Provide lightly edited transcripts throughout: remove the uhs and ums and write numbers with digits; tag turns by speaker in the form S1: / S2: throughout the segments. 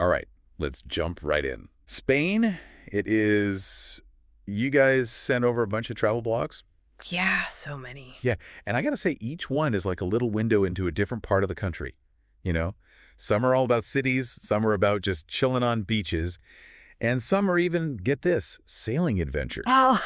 S1: All right, let's jump right in. Spain, it is... You guys sent over a bunch of travel blogs?
S2: Yeah, so many.
S1: Yeah, and I gotta say, each one is like a little window into a different part of the country, you know? Some are all about cities, some are about just chilling on beaches, and some are even, get this, sailing adventures.
S2: Oh,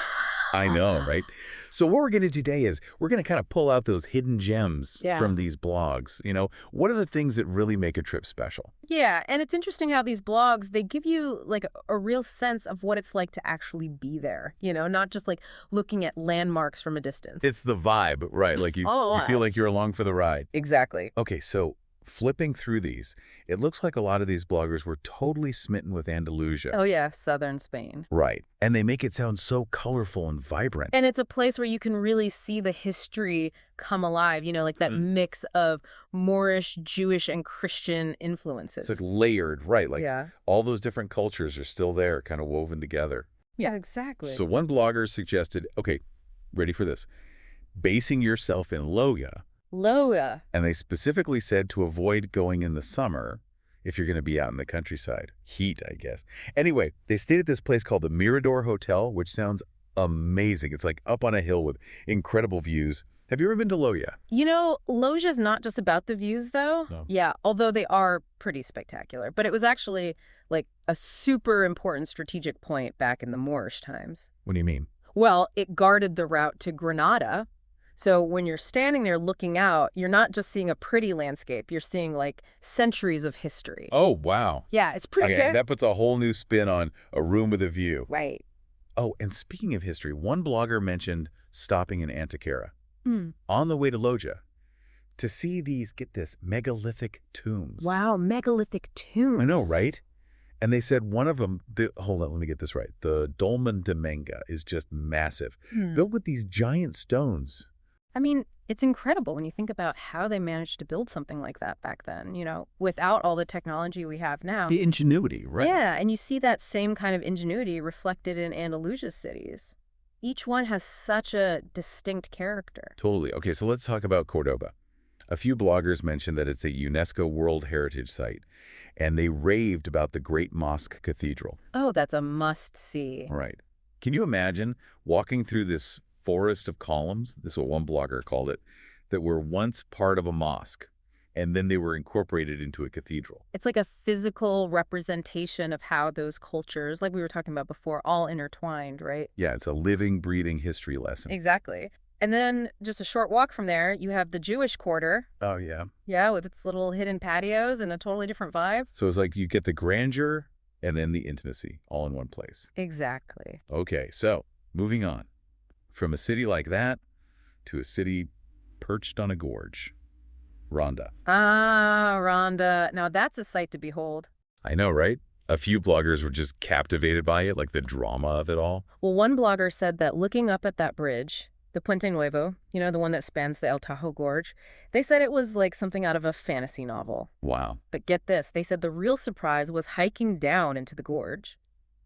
S1: I know, right? So what we're going to do today is we're going to kind of pull out those hidden gems
S2: yeah.
S1: from these blogs. What are the things that really make a trip special?
S2: Yeah, and it's interesting how these blogs, they give you like a real sense of what it's like to actually be there, not just like looking at landmarks from a distance.
S1: It's the vibe, right? Like you,
S2: All
S1: you feel
S2: alive.
S1: like you're along for the ride.
S2: Exactly.
S1: Okay, so flipping through these, it looks like a lot of these bloggers were totally smitten with Andalusia.
S2: Oh yeah, southern Spain.
S1: Right. And they make it sound so colorful and vibrant.
S2: And it's a place where you can really see the history come alive, like that mix of Moorish, Jewish, and Christian influences.
S1: It's like layered, right? Like
S2: Yeah.
S1: all those different cultures are still there, kind of woven together.
S2: Yeah, exactly.
S1: So one blogger suggested, okay, ready for this, basing yourself in Loja.
S2: Loa.
S1: And they specifically said to avoid going in the summer if you're going to be out in the countryside. Heat, I guess. Anyway, they stayed at this place called the Mirador Hotel, which sounds amazing. It's like up on a hill with incredible views. Have you ever been to Loja?
S2: Loja's not just about the views, though.
S1: No.
S2: Yeah, although they are pretty spectacular. But it was actually, like, a super important strategic point back in the Moorish times.
S1: What do you mean?
S2: Well, it guarded the route to Granada. So when you're standing there looking out, you're not just seeing a pretty landscape. You're seeing, like, centuries of history.
S1: Oh, wow.
S2: Yeah, it's pretty
S1: Okay, that puts a whole new spin on a room with a view.
S2: Right.
S1: Oh, and speaking of history, one blogger mentioned stopping in Antequera
S2: Hmm.
S1: on the way to Loja to see these, get this, megalithic tombs.
S2: Wow, megalithic tombs.
S1: I know, right? And they said one of them, hold on, let me get this right. The Dolmen de Menga is just massive, built with these giant stones.
S2: I mean, it's incredible when you think about how they managed to build something like that back then, without all the technology we have now.
S1: The ingenuity, right?
S2: Yeah, and you see that same kind of ingenuity reflected in Andalusia's cities. Each one has such a distinct character.
S1: Totally. Okay, so let's talk about Cordoba. A few bloggers mentioned that it's a UNESCO World Heritage Site, and they raved about the Great Mosque Cathedral.
S2: Oh, that's a must-see.
S1: Right. Can you imagine walking through this forest of columns, this is what one blogger called it, that were once part of a mosque, and then they were incorporated into a cathedral?
S2: It's like a physical representation of how those cultures, like we were talking about before, all intertwined, right?
S1: Yeah, it's a living, breathing history lesson.
S2: Exactly. And then just a short walk from there, you have the Jewish quarter.
S1: Oh, yeah.
S2: Yeah, with its little hidden patios and a totally different vibe.
S1: So it's like you get the grandeur and then the intimacy all in one place.
S2: Exactly.
S1: Okay, so moving on. From a city like that to a city perched on a gorge. Ronda.
S2: Ah, Rhonda. Now that's a sight to behold.
S1: I know, right? A few bloggers were just captivated by it, like the drama of it all.
S2: Well, one blogger said that looking up at that bridge, the Puente Nuevo, the one that spans the El Tajo Gorge, they said it was like something out of a fantasy novel.
S1: Wow.
S2: But get this, they said the real surprise was hiking down into the gorge.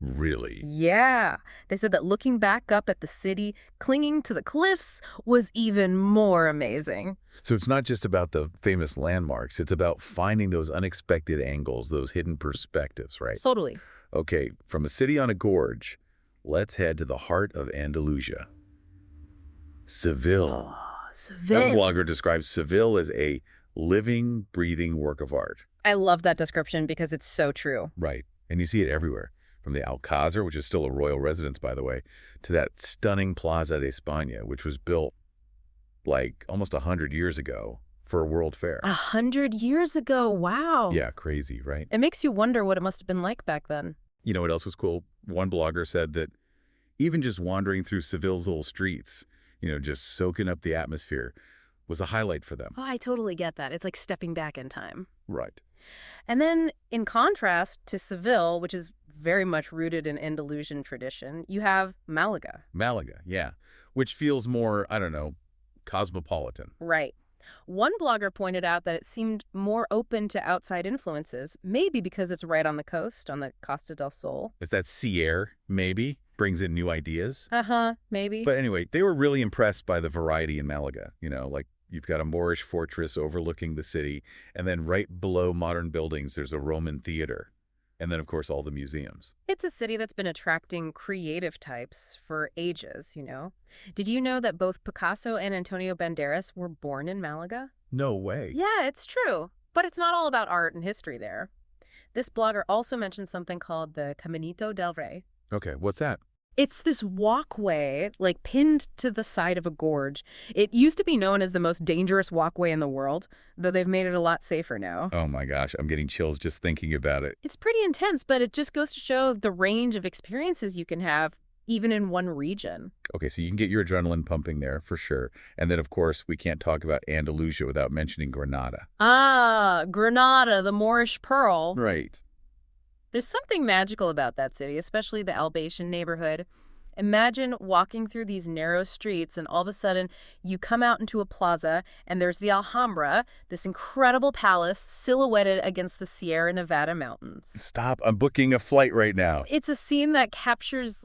S1: Really?
S2: Yeah. They said that looking back up at the city, clinging to the cliffs, was even more amazing.
S1: So it's not just about the famous landmarks. It's about finding those unexpected angles, those hidden perspectives, right?
S2: Totally.
S1: Okay, from a city on a gorge, let's head to the heart of Andalusia. Seville.
S2: Oh,
S1: That
S2: Seville.
S1: blogger describes Seville as a living, breathing work of art.
S2: I love that description because it's so true.
S1: Right. And you see it everywhere. From the Alcázar, which is still a royal residence, by the way, to that stunning Plaza de España, which was built like almost 100 years ago for a World Fair.
S2: 100 years ago. Wow.
S1: Yeah, crazy, right?
S2: It makes you wonder what it must have been like back then.
S1: You know what else was cool? One blogger said that even just wandering through Seville's little streets, just soaking up the atmosphere, was a highlight for them.
S2: Oh, I totally get that. It's like stepping back in time.
S1: Right.
S2: And then, in contrast to Seville, which is very much rooted in Andalusian tradition, you have Malaga.
S1: Malaga, yeah, which feels more, I don't know, cosmopolitan.
S2: Right. One blogger pointed out that it seemed more open to outside influences, maybe because it's right on the coast, on the Costa del Sol.
S1: Is that sea air, maybe? Brings in new ideas?
S2: Maybe.
S1: But anyway, they were really impressed by the variety in Malaga. Like you've got a Moorish fortress overlooking the city, and then right below modern buildings, there's a Roman theater. And then, of course, all the museums.
S2: It's a city that's been attracting creative types for ages, Did you know that both Picasso and Antonio Banderas were born in Malaga?
S1: No way.
S2: Yeah, it's true. But it's not all about art and history there. This blogger also mentioned something called the Caminito del Rey.
S1: Okay, what's that?
S2: It's this walkway, like pinned to the side of a gorge. It used to be known as the most dangerous walkway in the world, though they've made it a lot safer now.
S1: Oh my gosh, I'm getting chills just thinking about it.
S2: It's pretty intense, but it just goes to show the range of experiences you can have even in one region.
S1: Okay, so you can get your adrenaline pumping there for sure. And then, of course, we can't talk about Andalusia without mentioning Granada.
S2: Ah, Granada, the Moorish Pearl.
S1: Right.
S2: There's something magical about that city, especially the Albaysian neighborhood. Imagine walking through these narrow streets and all of a sudden you come out into a plaza and there's the Alhambra, this incredible palace silhouetted against the Sierra Nevada mountains.
S1: Stop, I'm booking a flight right now.
S2: It's a scene that captures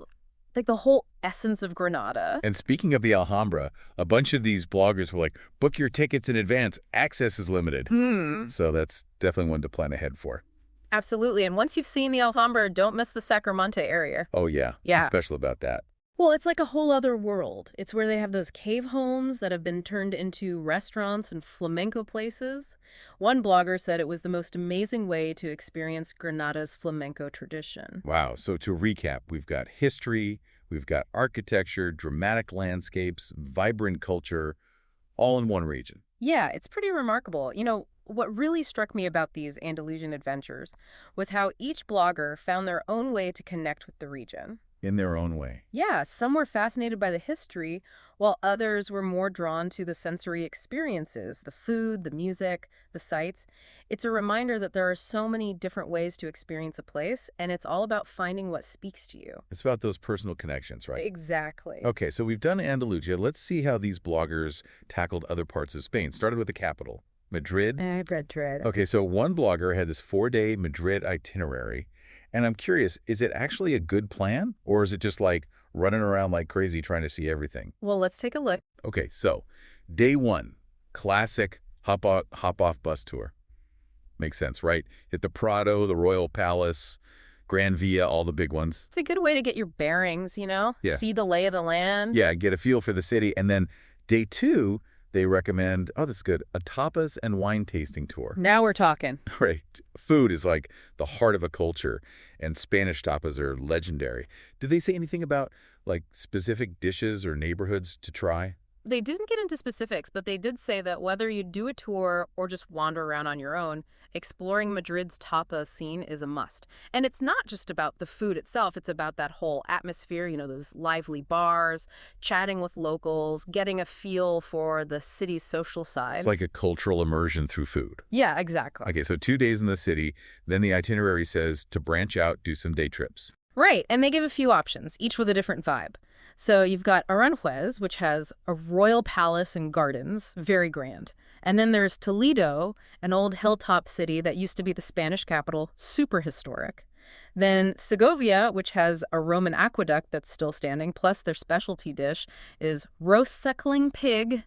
S2: like the whole essence of Granada.
S1: And speaking of the Alhambra, a bunch of these bloggers were like, book your tickets in advance, access is limited. So that's definitely one to plan ahead for.
S2: Absolutely. And once you've seen the Alhambra, don't miss the Sacramento area.
S1: Oh, yeah.
S2: Yeah.
S1: What's special about that?
S2: Well, it's like a whole other world. It's where they have those cave homes that have been turned into restaurants and flamenco places. One blogger said it was the most amazing way to experience Granada's flamenco tradition.
S1: Wow. So to recap, we've got history, we've got architecture, dramatic landscapes, vibrant culture, all in one region.
S2: Yeah, it's pretty remarkable. What really struck me about these Andalusian adventures was how each blogger found their own way to connect with the region.
S1: In their own way.
S2: Yeah, some were fascinated by the history, while others were more drawn to the sensory experiences, the food, the music, the sights. It's a reminder that there are so many different ways to experience a place, and it's all about finding what speaks to you.
S1: It's about those personal connections, right?
S2: Exactly.
S1: Okay, so we've done Andalusia. Let's see how these bloggers tackled other parts of Spain. Started with the capital, Madrid.
S2: Madrid.
S1: Okay, so one blogger had this 4-day Madrid itinerary. And I'm curious, is it actually a good plan? Or is it just like running around like crazy trying to see everything?
S2: Well, let's take a look.
S1: Okay, so day 1, classic hop-off bus tour. Makes sense, right? Hit the Prado, the Royal Palace, Gran Via, all the big ones.
S2: It's a good way to get your bearings,
S1: Yeah.
S2: See the lay of the land.
S1: Yeah, get a feel for the city. And then day 2, they recommend, oh, that's good, a tapas and wine tasting tour.
S2: Now we're talking.
S1: Right. Food is like the heart of a culture, and Spanish tapas are legendary. Did they say anything about like specific dishes or neighborhoods to try?
S2: They didn't get into specifics, but they did say that whether you do a tour or just wander around on your own, exploring Madrid's tapas scene is a must. And it's not just about the food itself, it's about that whole atmosphere, those lively bars, chatting with locals, getting a feel for the city's social side.
S1: It's like a cultural immersion through food.
S2: Yeah, exactly.
S1: Okay, so 2 days in the city, then the itinerary says to branch out, do some day trips.
S2: Right, and they give a few options, each with a different vibe. So you've got Aranjuez, which has a royal palace and gardens, very grand. And then there's Toledo, an old hilltop city that used to be the Spanish capital, super historic. Then Segovia, which has a Roman aqueduct that's still standing, plus their specialty dish is roast suckling pig.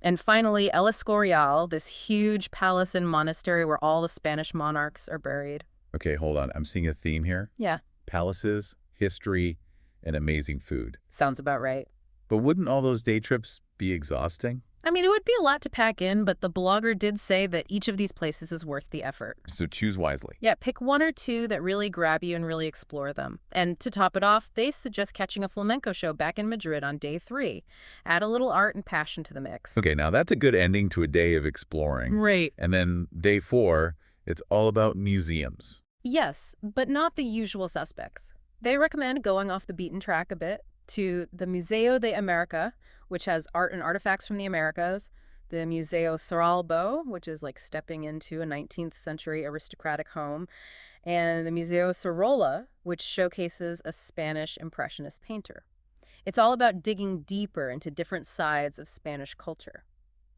S2: And finally, El Escorial, this huge palace and monastery where all the Spanish monarchs are buried.
S1: Okay, hold on. I'm seeing a theme here.
S2: Yeah.
S1: Palaces, history, and amazing food.
S2: Sounds about right.
S1: But wouldn't all those day trips be exhausting?
S2: I mean, it would be a lot to pack in, but the blogger did say that each of these places is worth the effort.
S1: So choose wisely.
S2: Yeah, pick 1 or 2 that really grab you and really explore them. And to top it off, they suggest catching a flamenco show back in Madrid on day 3. Add a little art and passion to the mix.
S1: Okay, now that's a good ending to a day of exploring.
S2: Right.
S1: And then day 4, it's all about museums.
S2: Yes, but not the usual suspects. They recommend going off the beaten track a bit to the Museo de America, which has art and artifacts from the Americas, the Museo Saralbo, which is like stepping into a 19th century aristocratic home, and the Museo Sorolla, which showcases a Spanish Impressionist painter. It's all about digging deeper into different sides of Spanish culture.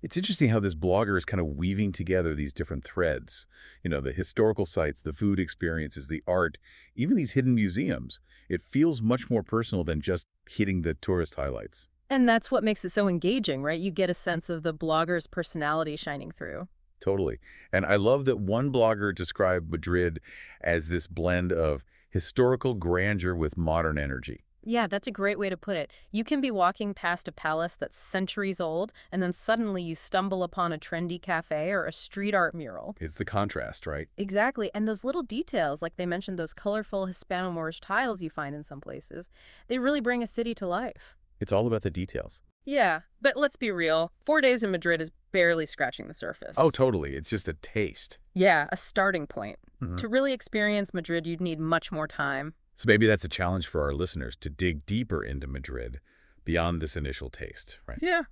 S1: It's interesting how this blogger is kind of weaving together these different threads. The historical sites, the food experiences, the art, even these hidden museums. It feels much more personal than just hitting the tourist highlights.
S2: And that's what makes it so engaging, right? You get a sense of the blogger's personality shining through.
S1: Totally. And I love that one blogger described Madrid as this blend of historical grandeur with modern energy.
S2: Yeah, that's a great way to put it. You can be walking past a palace that's centuries old, and then suddenly you stumble upon a trendy cafe or a street art mural.
S1: It's the contrast, right?
S2: Exactly, and those little details, like they mentioned those colorful Hispano-Moorish tiles you find in some places, they really bring a city to life.
S1: It's all about the details.
S2: Yeah, but let's be real. 4 days in Madrid is barely scratching the
S1: Oh,
S2: surface.
S1: totally. It's just a taste.
S2: Yeah, a starting point.
S1: Mhm.
S2: To really experience Madrid, you'd need much more time.
S1: So maybe that's a challenge for our listeners to dig deeper into Madrid beyond this initial taste, right?
S2: Yeah.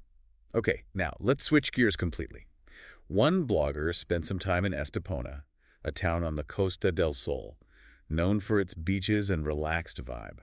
S1: Okay, now let's switch gears completely. One blogger spent some time in Estepona, a town on the Costa del Sol, known for its beaches and relaxed vibe.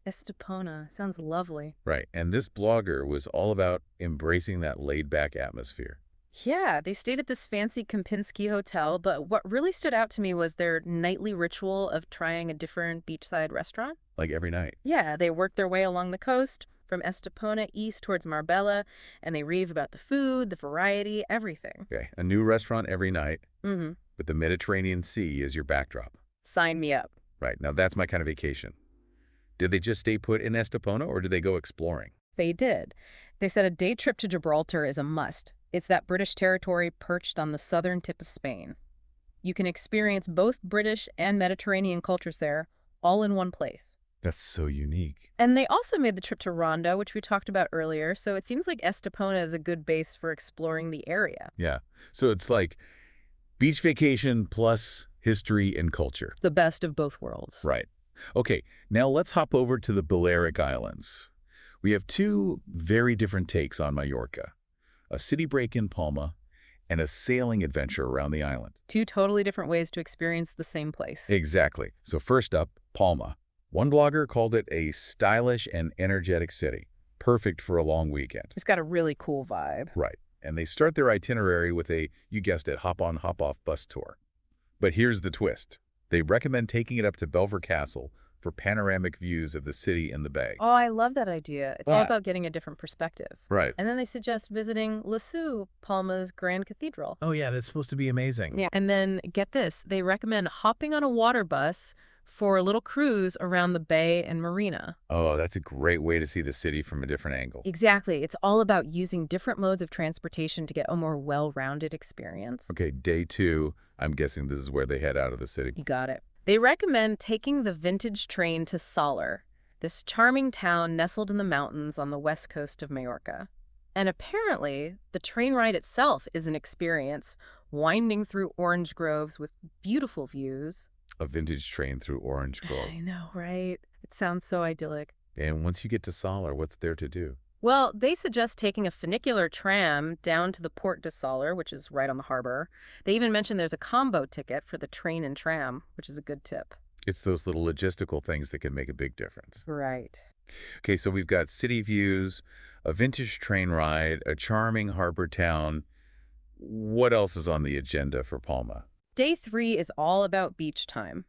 S2: Estepona. Sounds lovely.
S1: Right, and this blogger was all about embracing that laid-back atmosphere,
S2: Yeah, they stayed at this fancy Kempinski hotel, but what really stood out to me was their nightly ritual of trying a different beachside restaurant.
S1: like every night.
S2: Yeah, they worked their way along the coast from Estepona east towards Marbella, and they rave about the food, the variety, everything.
S1: Okay, a new restaurant every night
S2: Mm-hmm.
S1: with the Mediterranean Sea as your backdrop.
S2: Sign me up.
S1: Right, now that's my kind of vacation. Did they just stay put in Estepona or did they go exploring?
S2: They did. They said a day trip to Gibraltar is a must. It's that British territory perched on the southern tip of Spain. You can experience both British and Mediterranean cultures there, all in one place.
S1: That's so unique.
S2: And they also made the trip to Ronda, which we talked about earlier, so it seems like Estepona is a good base for exploring the area.
S1: Yeah, so it's like beach vacation plus history and culture.
S2: The best of both worlds.
S1: Right. Okay, now let's hop over to the Balearic Islands. We have two very different takes on Mallorca, a city break in Palma and a sailing adventure around the island.
S2: Two totally different ways to experience the same place.
S1: Exactly. So first up, Palma. One blogger called it a stylish and energetic city, perfect for a long weekend.
S2: It's got a really cool vibe.
S1: Right. And they start their itinerary with a, you guessed it, hop-on, hop-off bus tour. But here's the twist. They recommend taking it up to Belver Castle for panoramic views of the city and the bay.
S2: Oh, I love that idea. It's all
S1: Yeah.
S2: about getting a different perspective.
S1: Right.
S2: And then they suggest visiting Lascaux, Palma's Grand Cathedral.
S1: Oh, yeah, that's supposed to be amazing.
S2: Yeah. And then get this, they recommend hopping on a water bus for a little cruise around the bay and marina.
S1: Oh, that's a great way to see the city from a different angle.
S2: Exactly. It's all about using different modes of transportation to get a more well-rounded experience.
S1: Okay, day 2, I'm guessing this is where they head out of the city.
S2: You got it. They recommend taking the vintage train to Soler, this charming town nestled in the mountains on the west coast of Majorca. And apparently, the train ride itself is an experience, winding through orange groves with beautiful views.
S1: A vintage train through Orange Grove.
S2: I know, right? It sounds so idyllic.
S1: And once you get to Soler, what's there to do?
S2: Well, they suggest taking a funicular tram down to the Port de Soler, which is right on the harbor. They even mention there's a combo ticket for the train and tram, which is a good tip.
S1: It's those little logistical things that can make a big difference.
S2: Right.
S1: Okay, so we've got city views, a vintage train ride, a charming harbor town. What else is on the agenda for Palma?
S2: Day 3 is all about beach time.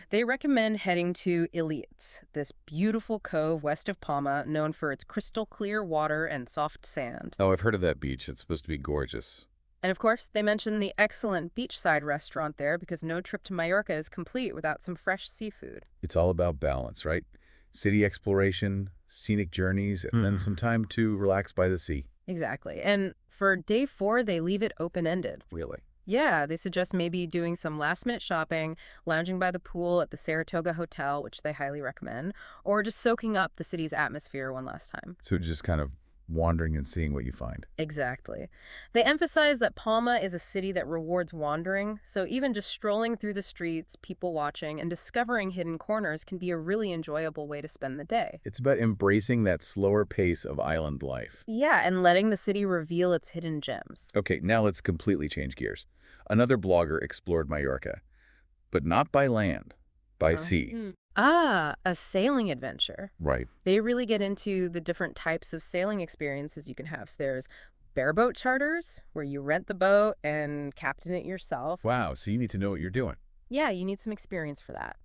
S2: They recommend heading to Illiets, this beautiful cove west of Palma, known for its crystal clear water and soft sand.
S1: Oh, I've heard of that beach. It's supposed to be gorgeous.
S2: And of course, they mention the excellent beachside restaurant there because no trip to Mallorca is complete without some fresh seafood.
S1: It's all about balance, right? City exploration, scenic journeys, and then some time to relax by the sea.
S2: Exactly. And for day 4, they leave it open-ended.
S1: Really?
S2: Yeah, they suggest maybe doing some last-minute shopping, lounging by the pool at the Saratoga Hotel, which they highly recommend, or just soaking up the city's atmosphere one last time.
S1: So just kind of wandering and seeing what you find.
S2: Exactly. They emphasize that Palma is a city that rewards wandering, so even just strolling through the streets, people watching, and discovering hidden corners can be a really enjoyable way to spend the day.
S1: It's about embracing that slower pace of island life.
S2: Yeah, and letting the city reveal its hidden gems.
S1: Okay, now let's completely change gears. Another blogger explored Mallorca, but not by land, by sea.
S2: Ah, a sailing adventure.
S1: Right.
S2: They really get into the different types of sailing experiences you can have. So there's bareboat charters, where you rent the boat and captain it yourself.
S1: Wow, so you need to know what you're doing.
S2: Yeah, you need some experience for that.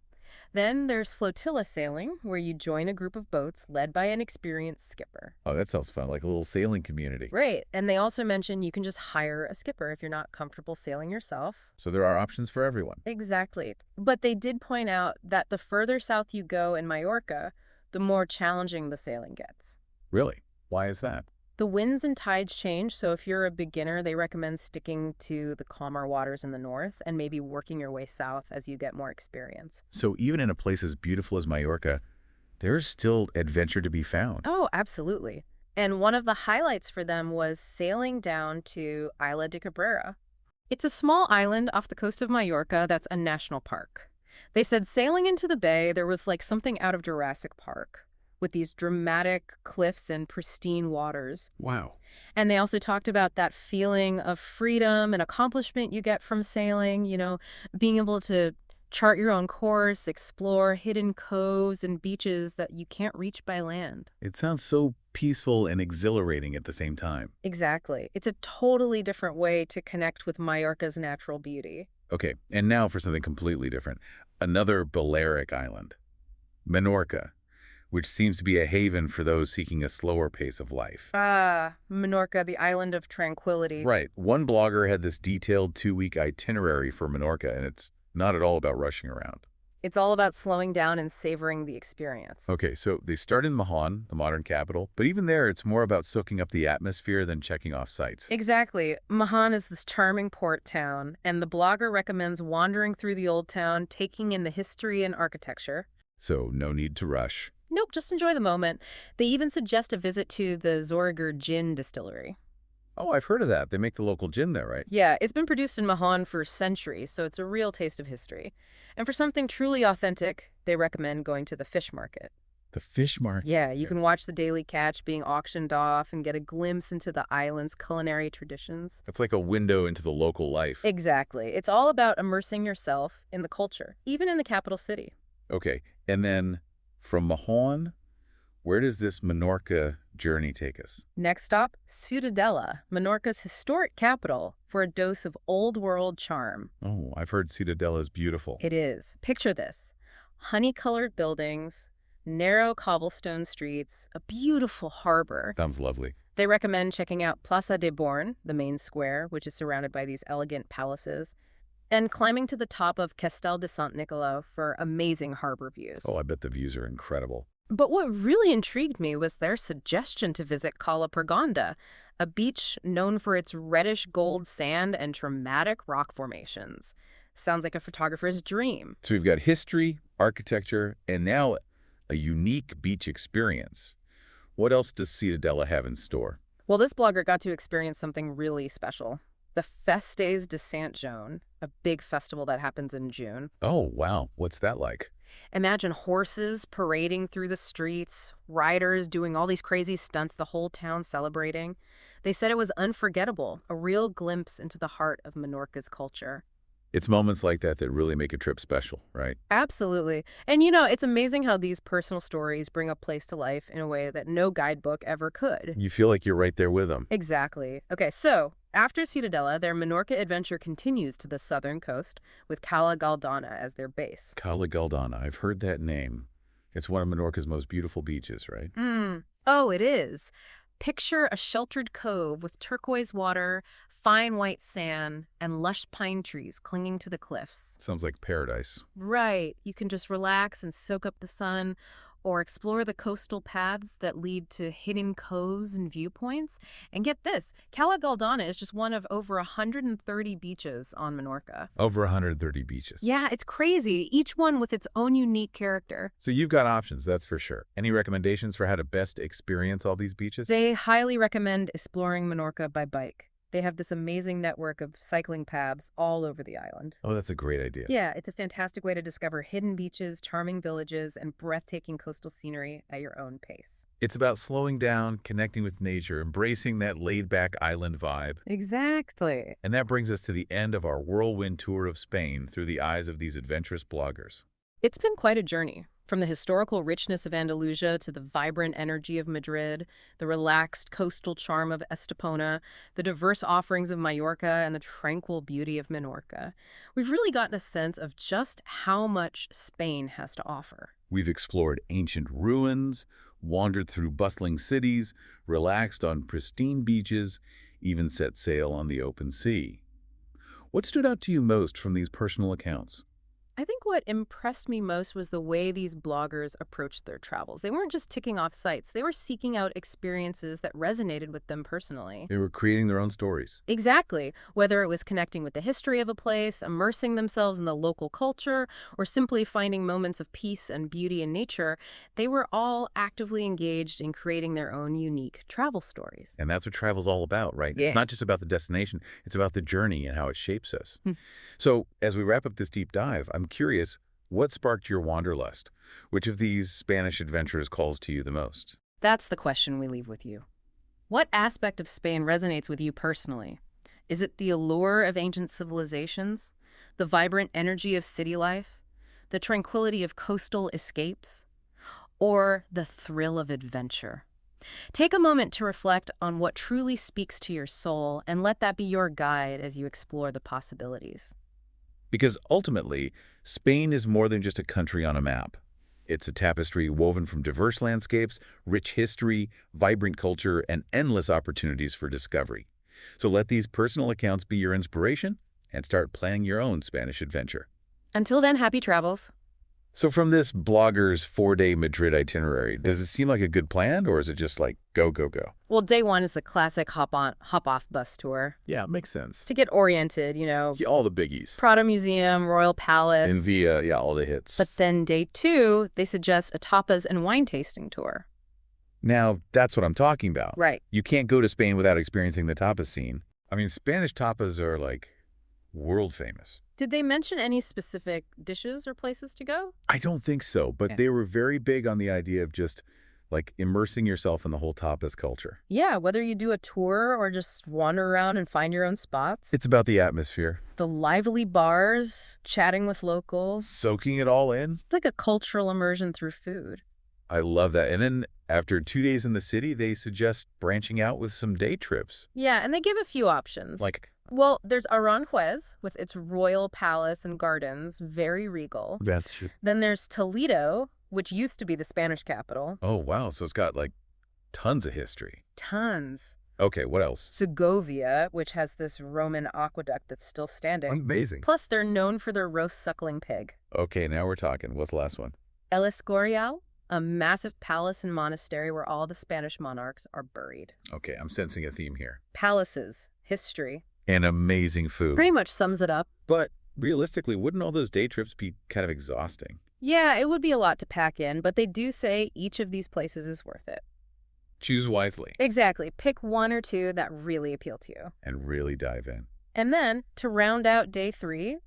S2: Then there's flotilla sailing, where you join a group of boats led by an experienced skipper.
S1: Oh, that sounds fun, like a little sailing community.
S2: Right, and they also mention you can just hire a skipper if you're not comfortable sailing yourself.
S1: So there are options for everyone.
S2: Exactly. But they did point out that the further south you go in Majorca, the more challenging the sailing gets.
S1: Really? Why is that?
S2: The winds and tides change, so if you're a beginner, they recommend sticking to the calmer waters in the north and maybe working your way south as you get more experience.
S1: So even in a place as beautiful as Majorca, there's still adventure to be found.
S2: Oh, absolutely. And one of the highlights for them was sailing down to Isla de Cabrera. It's a small island off the coast of Majorca that's a national park. They said sailing into the bay, there was like something out of Jurassic Park, with these dramatic cliffs and pristine waters.
S1: Wow.
S2: And they also talked about that feeling of freedom and accomplishment you get from sailing, being able to chart your own course, explore hidden coves and beaches that you can't reach by land.
S1: It sounds so peaceful and exhilarating at the same time.
S2: Exactly. It's a totally different way to connect with Majorca's natural beauty.
S1: Okay, and now for something completely different. Another Balearic island, Menorca, which seems to be a haven for those seeking a slower pace of life.
S2: Ah, Menorca, the island of tranquility.
S1: Right. One blogger had this detailed 2-week itinerary for Menorca, and it's not at all about rushing around.
S2: It's all about slowing down and savoring the experience.
S1: Okay, so they start in Mahon, the modern capital, but even there, it's more about soaking up the atmosphere than checking off sites.
S2: Exactly. Mahon is this charming port town, and the blogger recommends wandering through the old town, taking in the history and architecture.
S1: So no need to rush.
S2: Nope, just enjoy the moment. They even suggest a visit to the Zorger Gin Distillery.
S1: Oh, I've heard of that. They make the local gin there, right?
S2: Yeah, it's been produced in Mahon for centuries, so it's a real taste of history. And for something truly authentic, they recommend going to the fish market.
S1: The fish market.
S2: Yeah, you can watch the daily catch being auctioned off and get a glimpse into the island's culinary traditions.
S1: It's like a window into the local life.
S2: Exactly. It's all about immersing yourself in the culture, even in the capital city.
S1: Okay, and then from Mahon, where does this Menorca journey take us?
S2: Next stop, Ciudadela, Menorca's historic capital, for a dose of old-world charm.
S1: Oh, I've heard Ciudadela is beautiful.
S2: It is. Picture this. Honey-colored buildings, narrow cobblestone streets, a beautiful harbor.
S1: Sounds lovely.
S2: They recommend checking out Plaza de Born, the main square, which is surrounded by these elegant palaces, and climbing to the top of Castel de Sant Nicolò for amazing harbor views.
S1: Oh, I bet the views are incredible.
S2: But what really intrigued me was their suggestion to visit Cala Pregonda, a beach known for its reddish gold sand and dramatic rock formations. Sounds like a photographer's dream.
S1: So we've got history, architecture, and now a unique beach experience. What else does Ciudadela have in store?
S2: Well, this blogger got to experience something really special. The Festes de Sant Joan, a big festival that happens in June.
S1: Oh, wow. What's that like?
S2: Imagine horses parading through the streets, riders doing all these crazy stunts, the whole town celebrating. They said it was unforgettable, a real glimpse into the heart of Menorca's culture.
S1: It's moments like that that really make a trip special, right?
S2: Absolutely. And it's amazing how these personal stories bring a place to life in a way that no guidebook ever could.
S1: You feel like you're right there with them.
S2: Exactly. Okay, so after Ciudadela, their Menorca adventure continues to the southern coast with Cala Galdana as their base.
S1: Cala Galdana. I've heard that name. It's one of Menorca's most beautiful beaches, right?
S2: Oh, it is. Picture a sheltered cove with turquoise water, fine white sand, and lush pine trees clinging to the cliffs.
S1: Sounds like paradise.
S2: Right. You can just relax and soak up the sun, or explore the coastal paths that lead to hidden coves and viewpoints. And get this, Cala Galdana is just one of over 130 beaches on Menorca.
S1: Over 130 beaches.
S2: Yeah, it's crazy, each one with its own unique character.
S1: So you've got options, that's for sure. Any recommendations for how to best experience all these beaches?
S2: They highly recommend exploring Menorca by bike. They have this amazing network of cycling paths all over the island.
S1: Oh, that's a great idea.
S2: Yeah, it's a fantastic way to discover hidden beaches, charming villages, and breathtaking coastal scenery at your own pace.
S1: It's about slowing down, connecting with nature, embracing that laid-back island vibe.
S2: Exactly.
S1: And that brings us to the end of our whirlwind tour of Spain through the eyes of these adventurous bloggers.
S2: It's been quite a journey. From the historical richness of Andalusia to the vibrant energy of Madrid, the relaxed coastal charm of Estepona, the diverse offerings of Mallorca, and the tranquil beauty of Menorca, we've really gotten a sense of just how much Spain has to offer.
S1: We've explored ancient ruins, wandered through bustling cities, relaxed on pristine beaches, even set sail on the open sea. What stood out to you most from these personal accounts?
S2: I think what impressed me most was the way these bloggers approached their travels. They weren't just ticking off sites, they were seeking out experiences that resonated with them personally.
S1: They were creating their own stories.
S2: Exactly. Whether it was connecting with the history of a place, immersing themselves in the local culture, or simply finding moments of peace and beauty in nature, they were all actively engaged in creating their own unique travel stories.
S1: And that's what travel's all about, right? It's
S2: Yeah.
S1: not just about the destination, it's about the journey and how it shapes us.
S2: Hmm.
S1: So, as we wrap up this deep dive, I'm curious, what sparked your wanderlust? Which of these Spanish adventures calls to you the most?
S2: That's the question we leave with you. What aspect of Spain resonates with you personally? Is it the allure of ancient civilizations, the vibrant energy of city life, the tranquility of coastal escapes, or the thrill of adventure? Take a moment to reflect on what truly speaks to your soul and let that be your guide as you explore the possibilities.
S1: Because ultimately, Spain is more than just a country on a map. It's a tapestry woven from diverse landscapes, rich history, vibrant culture, and endless opportunities for discovery. So let these personal accounts be your inspiration and start planning your own Spanish adventure.
S2: Until then, happy travels.
S1: So from this blogger's 4-day Madrid itinerary, does it seem like a good plan, or is it just like go, go, go?
S2: Well, day one is the classic hop-on, hop-off bus tour.
S1: Yeah, it makes sense.
S2: To get oriented,
S1: Yeah, all the biggies.
S2: Prado Museum, Royal Palace.
S1: And via, yeah, all the hits.
S2: But then day two, they suggest a tapas and wine tasting tour.
S1: Now, that's what I'm talking about.
S2: Right.
S1: You can't go to Spain without experiencing the tapas scene. I mean, Spanish tapas are like world famous.
S2: Did they mention any specific dishes or places to go?
S1: I don't think so, but
S2: Okay.
S1: they were very big on the idea of just like immersing yourself in the whole tapas culture.
S2: Yeah, whether you do a tour or just wander around and find your own spots.
S1: It's about the atmosphere,
S2: The lively bars, chatting with locals.
S1: soaking it all in.
S2: It's like a cultural immersion through food.
S1: I love that. And then after 2 days in the city, they suggest branching out with some day trips.
S2: Yeah, and they give a few options.
S1: Like,
S2: Well, there's Aranjuez with its royal palace and gardens, very regal.
S1: that's...
S2: Then there's Toledo, which used to be the Spanish capital.
S1: Oh, wow. So it's got like tons of history.
S2: Tons.
S1: Okay, what else?
S2: Segovia, which has this Roman aqueduct that's still standing.
S1: Amazing.
S2: Plus, they're known for their roast suckling pig.
S1: Okay, now we're talking. What's the last one?
S2: El Escorial, a massive palace and monastery where all the Spanish monarchs are buried.
S1: Okay, I'm sensing a theme here.
S2: Palaces, history,
S1: And amazing food.
S2: pretty much sums it up.
S1: But realistically, wouldn't all those day trips be kind of exhausting?
S2: Yeah, it would be a lot to pack in, but they do say each of these places is worth it.
S1: Choose wisely
S2: Exactly. Pick one or two that really appeal to you.
S1: and really dive in.
S2: And then, to round out day three,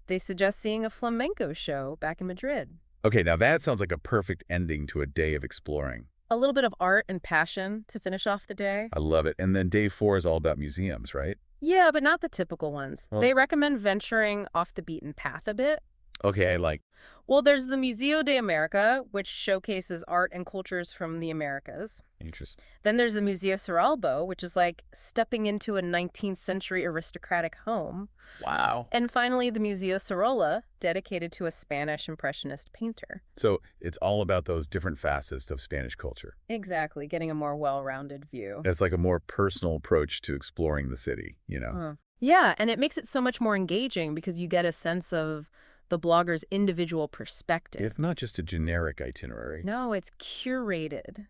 S2: they suggest seeing a flamenco show back in Madrid.
S1: Okay, now that sounds like a perfect ending to a day of exploring.
S2: A little bit of art and passion to finish off the day.
S1: I love it. And then day 4 is all about museums, right?
S2: Yeah, but not the typical ones.
S1: Well-
S2: They recommend venturing off the beaten path a bit.
S1: Okay, I like...
S2: Well, there's the Museo de America, which showcases art and cultures from the Americas.
S1: Interesting.
S2: Then there's the Museo Cerralbo, which is like stepping into a 19th century aristocratic home.
S1: Wow.
S2: And finally, the Museo Sorolla, dedicated to a Spanish Impressionist painter.
S1: So it's all about those different facets of Spanish culture.
S2: Exactly, getting a more well-rounded view.
S1: It's like a more personal approach to exploring the city, you know?
S2: Yeah, and it makes it so much more engaging because you get a sense of the blogger's individual perspective.
S1: If not just a generic itinerary.
S2: No, it's curated,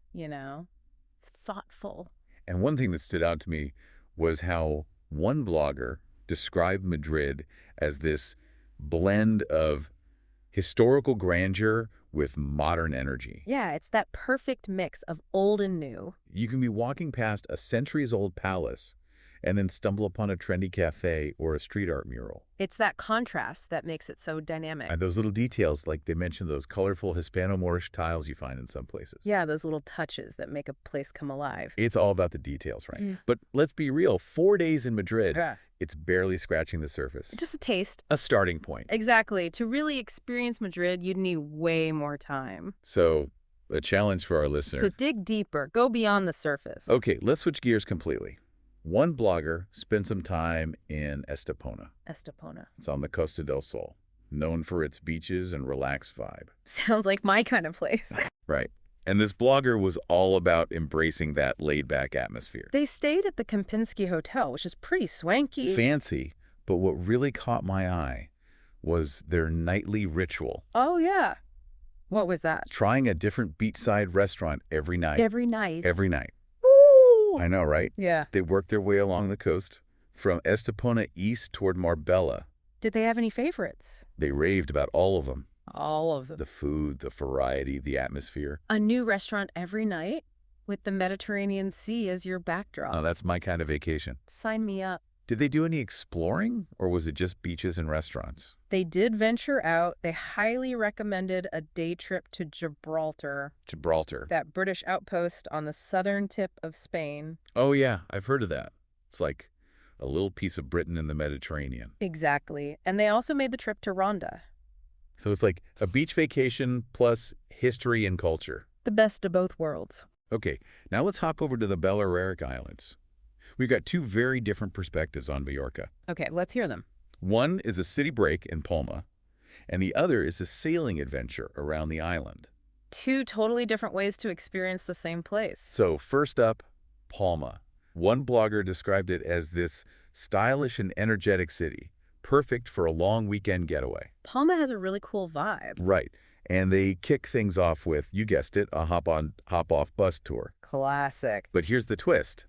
S2: thoughtful.
S1: And one thing that stood out to me was how one blogger described Madrid as this blend of historical grandeur with modern energy.
S2: Yeah, it's that perfect mix of old and new.
S1: You can be walking past a centuries-old palace and then stumble upon a trendy cafe or a street art mural.
S2: It's that contrast that makes it so dynamic.
S1: And those little details, like they mentioned those colorful Hispano-Moorish tiles you find in some places.
S2: Yeah, those little touches that make a place come alive.
S1: It's all about the details, right?
S2: Mm.
S1: But let's be real, 4 days in Madrid,
S2: Yeah.
S1: it's barely scratching the surface.
S2: Just a taste.
S1: A starting point.
S2: Exactly. To really experience Madrid, you'd need way more time.
S1: So, a challenge for our listeners.
S2: So dig deeper. Go beyond the surface.
S1: Okay, let's switch gears completely. One blogger spent some time in Estepona.
S2: Estepona.
S1: It's on the Costa del Sol, known for its beaches and relaxed vibe.
S2: Sounds like my kind of place.
S1: Right. And this blogger was all about embracing that laid-back atmosphere.
S2: They stayed at the Kempinski Hotel, which is pretty swanky.
S1: Fancy, but what really caught my eye was their nightly ritual.
S2: Oh, yeah. What was that?
S1: Trying a different beachside restaurant every night.
S2: Every night.
S1: Every night.
S2: Woo!
S1: I know, right?
S2: Yeah.
S1: They worked their way along the coast, from Estepona east toward Marbella.
S2: Did they have any favorites?
S1: They raved about all of them.
S2: All of them.
S1: The food, the variety, the atmosphere.
S2: A new restaurant every night with the Mediterranean Sea as your backdrop.
S1: Oh, that's my kind of vacation.
S2: Sign me up.
S1: Did they do any exploring, or was it just beaches and restaurants?
S2: They did venture out. They highly recommended a day trip to Gibraltar,
S1: Gibraltar.
S2: that British outpost on the southern tip of Spain.
S1: Oh, yeah, I've heard of that. It's like a little piece of Britain in the Mediterranean.
S2: Exactly. And they also made the trip to Ronda.
S1: So it's like a beach vacation plus history and culture.
S2: The best of both worlds.
S1: Okay, now let's hop over to the Balearic Islands. We've got two very different perspectives on Mallorca.
S2: Okay, let's hear them.
S1: One is a city break in Palma, and the other is a sailing adventure around the island.
S2: Two totally different ways to experience the same place.
S1: So first up, Palma. One blogger described it as this stylish and energetic city, perfect for a long weekend getaway.
S2: Palma has a really cool vibe.
S1: Right. And they kick things off with, you guessed it, a hop-on, hop-off bus tour.
S2: Classic.
S1: But here's the twist.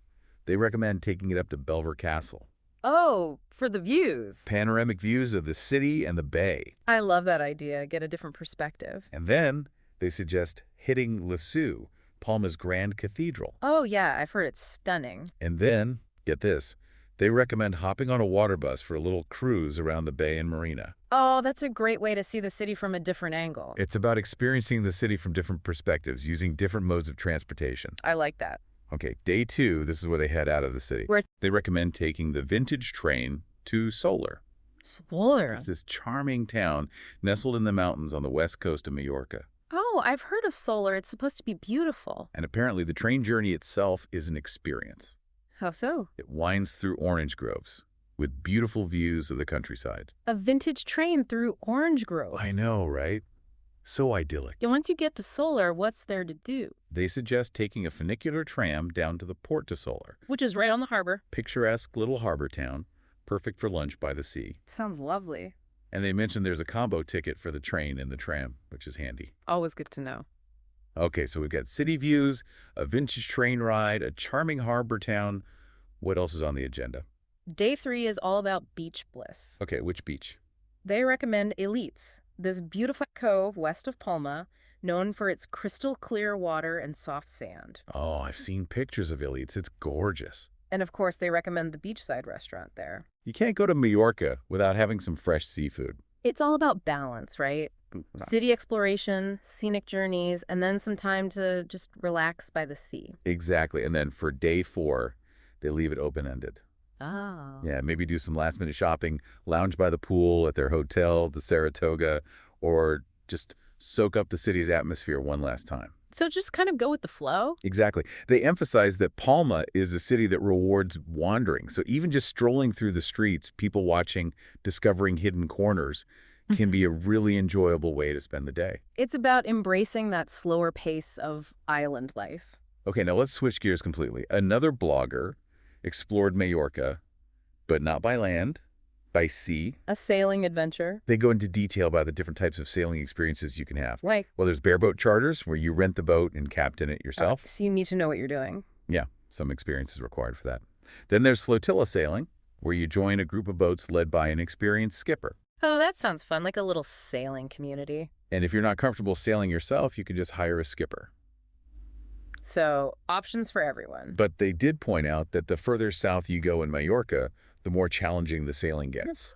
S1: They recommend taking it up to Belver Castle.
S2: Oh, for the views.
S1: Panoramic views of the city and the bay.
S2: I love that idea. Get a different perspective.
S1: And then they suggest hitting Lissu, Palma's grand cathedral.
S2: Oh, yeah, I've heard it's stunning.
S1: And then, get this, they recommend hopping on a water bus for a little cruise around the bay and marina.
S2: Oh, that's a great way to see the city from a different angle.
S1: It's about experiencing the city from different perspectives, using different modes of transportation.
S2: I like that.
S1: Okay, day 2, this is where they head out of the city.
S2: Where?
S1: They recommend taking the vintage train to Solar.
S2: Solar.
S1: It's this charming town nestled in the mountains on the west coast of Mallorca.
S2: Oh, I've heard of Solar. It's supposed to be beautiful.
S1: And apparently the train journey itself is an experience.
S2: How so?
S1: It winds through orange groves with beautiful views of the countryside.
S2: A vintage train through orange groves.
S1: I know, right? So idyllic.
S2: And once you get to Solar, what's there to do?
S1: They suggest taking a funicular tram down to the port de Solar.
S2: Which is right on the harbor.
S1: Picturesque little harbor town, perfect for lunch by the sea.
S2: Sounds lovely.
S1: And they mentioned there's a combo ticket for the train and the tram, which is handy.
S2: Always good to know.
S1: Okay, so we've got city views, a vintage train ride, a charming harbor town. What else is on the agenda?
S2: Day 3 is all about beach bliss.
S1: Okay, which beach?
S2: They recommend Elites, this beautiful cove west of Palma, known for its crystal clear water and soft sand.
S1: Oh, I've seen pictures of Elites. It's gorgeous.
S2: And of course, they recommend the beachside restaurant there.
S1: You can't go to Mallorca without having some fresh seafood.
S2: It's all about balance, right? City exploration, scenic journeys, and then some time to just relax by the sea.
S1: Exactly. And then for day 4, they leave it open-ended.
S2: Oh.
S1: Yeah, maybe do some last-minute shopping, lounge by the pool at their hotel, the Saratoga, or just soak up the city's atmosphere one last time.
S2: So just kind of go with the flow?
S1: Exactly. They emphasize that Palma is a city that rewards wandering. So even just strolling through the streets, people watching, discovering hidden corners, can be a really enjoyable way to spend the day.
S2: It's about embracing that slower pace of island life.
S1: Okay, now let's switch gears completely. Another blogger explored Mallorca, but not by land, by sea.
S2: A sailing adventure.
S1: They go into detail about the different types of sailing experiences you can have.
S2: Like?
S1: Well, there's bareboat charters where you rent the boat and captain it yourself.
S2: So you need to know what you're doing.
S1: Yeah, some experience is required for that. Then there's flotilla sailing, where you join a group of boats led by an experienced skipper.
S2: Oh, that sounds fun, like a little sailing community.
S1: And if you're not comfortable sailing yourself, you can just hire a skipper.
S2: So options for everyone.
S1: But they did point out that the further south you go in Majorca, the more challenging the sailing gets.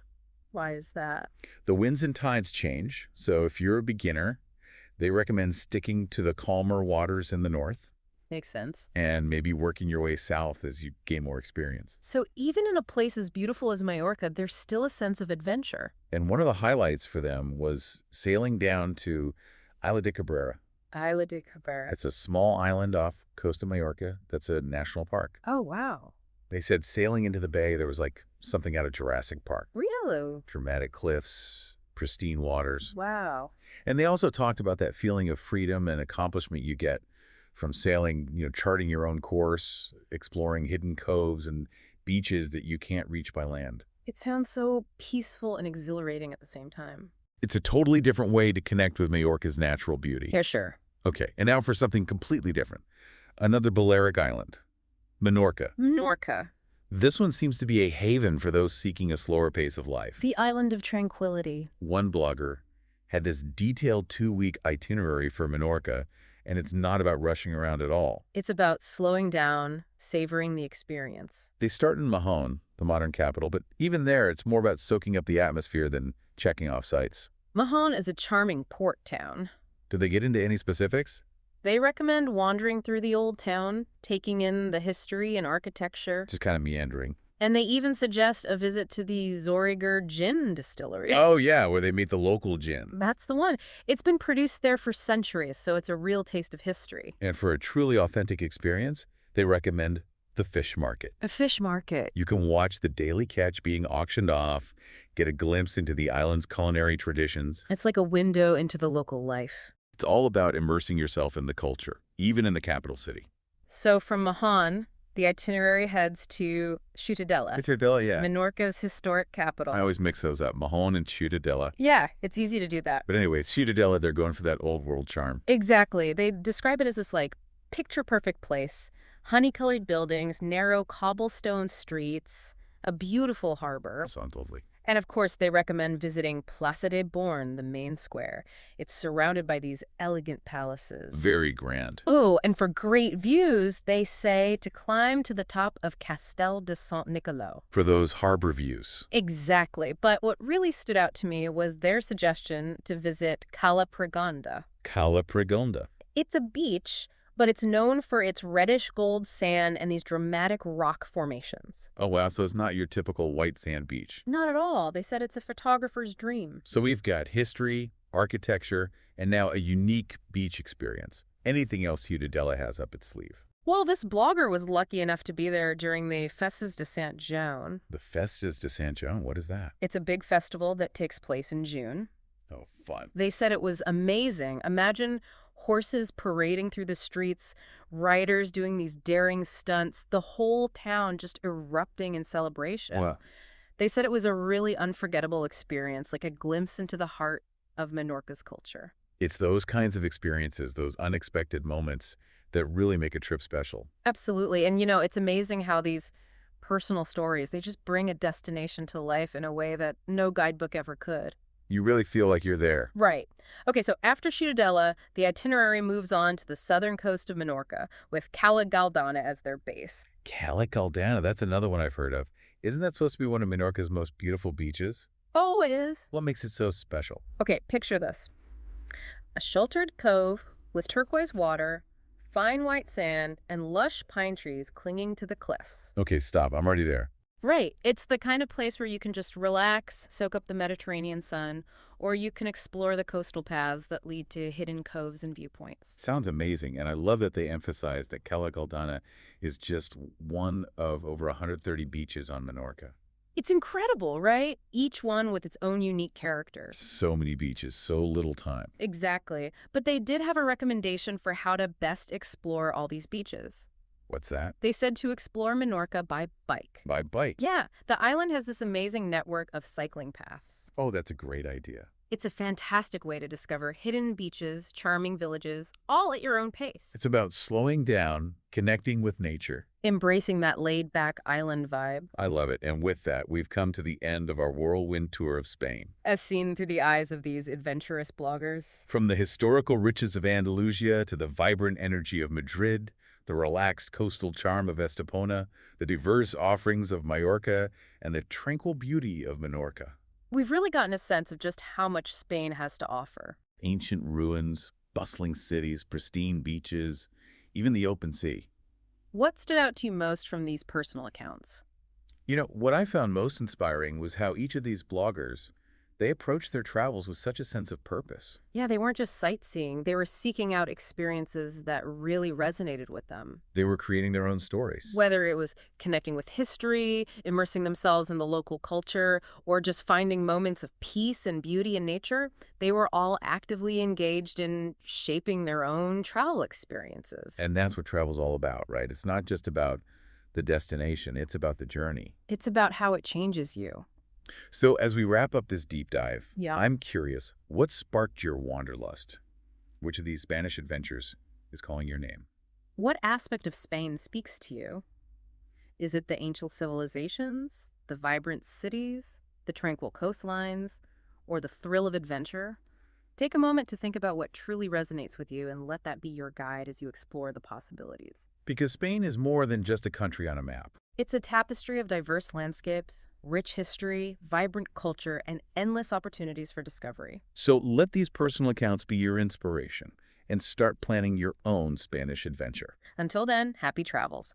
S2: Why is that?
S1: The winds and tides change, so if you're a beginner, they recommend sticking to the calmer waters in the north
S2: Makes sense.
S1: and maybe working your way south as you gain more experience.
S2: So even in a place as beautiful as Majorca, there's still a sense of adventure.
S1: And one of the highlights for them was sailing down to Isla de Cabrera.
S2: Isla de Cabrera.
S1: It's a small island off coast of Majorca that's a national park.
S2: Oh, wow.
S1: They said sailing into the bay, there was like something out of Jurassic Park.
S2: Really?
S1: Dramatic cliffs, pristine waters.
S2: Wow.
S1: And they also talked about that feeling of freedom and accomplishment you get from sailing, charting your own course, exploring hidden coves and beaches that you can't reach by land.
S2: It sounds so peaceful and exhilarating at the same time.
S1: It's a totally different way to connect with Majorca's natural beauty.
S2: Yeah, sure.
S1: Okay, and now for something completely different. Another Balearic island, Menorca.
S2: Menorca,
S1: This one seems to be a haven for those seeking a slower pace of life.
S2: the island of tranquility.
S1: One blogger had this detailed 2-week itinerary for Menorca, and it's not about rushing around at all.
S2: It's about slowing down, savoring the experience.
S1: They start in Mahon, the modern capital, but even there, it's more about soaking up the atmosphere than checking off sites.
S2: Mahon is a charming port town.
S1: Do they get into any specifics?
S2: They recommend wandering through the old town, taking in the history and architecture,
S1: Just kind of meandering.
S2: and they even suggest a visit to the Zoriger gin distillery.
S1: Oh, yeah, where they meet the local gin.
S2: That's the one. It's been produced there for centuries, so it's a real taste of history.
S1: And for a truly authentic experience, they recommend the fish market.
S2: A fish market.
S1: You can watch the daily catch being auctioned off, get a glimpse into the island's culinary traditions.
S2: It's like a window into the local life.
S1: It's all about immersing yourself in the culture, even in the capital city.
S2: So from Mahon, the itinerary heads to Ciutadella,
S1: Ciutadella, yeah.
S2: Menorca's historic capital.
S1: I always mix those up, Mahon and Ciutadella.
S2: Yeah, it's easy to do that.
S1: But anyways, Ciutadella, they're going for that old world charm.
S2: Exactly. They describe it as this, like, picture-perfect place. Honey-colored buildings, narrow cobblestone streets, a beautiful harbor.
S1: Sounds lovely.
S2: And of course, they recommend visiting Place des Bornes, the main square. It's surrounded by these elegant palaces.
S1: Very grand.
S2: Oh, and for great views, they say to climb to the top of Castel de Saint-Nicolas.
S1: For those harbor views.
S2: Exactly. But what really stood out to me was their suggestion to visit Cala Pregonda.
S1: Cala Pregonda.
S2: It's a beach, but it's known for its reddish gold sand and these dramatic rock formations.
S1: Oh, wow, so it's not your typical white sand beach.
S2: Not at all. They said it's a photographer's dream.
S1: So we've got history, architecture, and now a unique beach experience. Anything else Ciutadella has up its sleeve?
S2: Well, this blogger was lucky enough to be there during the Festes de Saint Jean.
S1: The Festes de Saint Jean, what is that?
S2: It's a big festival that takes place in June.
S1: Oh, fun.
S2: They said it was amazing. Imagine horses parading through the streets, riders doing these daring stunts, the whole town just erupting in celebration.
S1: Wow.
S2: They said it was a really unforgettable experience, like a glimpse into the heart of Menorca's culture.
S1: It's those kinds of experiences, those unexpected moments that really make a trip special.
S2: Absolutely. And, it's amazing how these personal stories, they just bring a destination to life in a way that no guidebook ever could.
S1: You really feel like you're there.
S2: Right. Okay, so after Ciutadella, the itinerary moves on to the southern coast of Menorca, with Cala Galdana as their base.
S1: Cala Galdana, that's another one I've heard of. Isn't that supposed to be one of Menorca's most beautiful beaches?
S2: Oh, it is?
S1: What makes it so special?
S2: Okay, picture this. A sheltered cove with turquoise water, fine white sand, and lush pine trees clinging to the cliffs.
S1: Okay, stop. I'm already there.
S2: Right. It's the kind of place where you can just relax, soak up the Mediterranean sun, or you can explore the coastal paths that lead to hidden coves and viewpoints.
S1: Sounds amazing, and I love that they emphasize that Cala Galdana is just one of over 130 beaches on Menorca.
S2: It's incredible, right? Each one with its own unique character.
S1: So many beaches, so little time.
S2: Exactly. But they did have a recommendation for how to best explore all these beaches.
S1: What's that?
S2: They said to explore Menorca by bike.
S1: By bike.
S2: Yeah, the island has this amazing network of cycling paths.
S1: Oh, that's a great idea.
S2: It's a fantastic way to discover hidden beaches, charming villages, all at your own pace.
S1: It's about slowing down, connecting with nature.
S2: Embracing that laid-back island vibe.
S1: I love it. And with that, we've come to the end of our whirlwind tour of Spain.
S2: As seen through the eyes of these adventurous bloggers.
S1: From the historical riches of Andalusia to the vibrant energy of Madrid, The relaxed coastal charm of Estepona, the diverse offerings of Majorca, and the tranquil beauty of Menorca.
S2: We've really gotten a sense of just how much Spain has to offer.
S1: Ancient ruins, bustling cities, pristine beaches, even the open sea.
S2: What stood out to you most from these personal accounts?
S1: What I found most inspiring was how each of these bloggers, they approached their travels with such a sense of purpose.
S2: Yeah, they weren't just sightseeing, they were seeking out experiences that really resonated with them.
S1: They were creating their own stories.
S2: Whether it was connecting with history, immersing themselves in the local culture, or just finding moments of peace and beauty in nature, they were all actively engaged in shaping their own travel experiences.
S1: And that's what travel's all about, right? It's not just about the destination, it's about the journey.
S2: It's about how it changes you.
S1: So as we wrap up this deep dive,
S2: Yeah.
S1: I'm curious, what sparked your wanderlust? Which of these Spanish adventures is calling your name?
S2: What aspect of Spain speaks to you? Is it the ancient civilizations, the vibrant cities, the tranquil coastlines, or the thrill of adventure? Take a moment to think about what truly resonates with you and let that be your guide as you explore the possibilities.
S1: Because Spain is more than just a country on a map.
S2: It's a tapestry of diverse landscapes, rich history, vibrant culture, and endless opportunities for discovery.
S1: So let these personal accounts be your inspiration and start planning your own Spanish adventure.
S2: Until then, happy travels.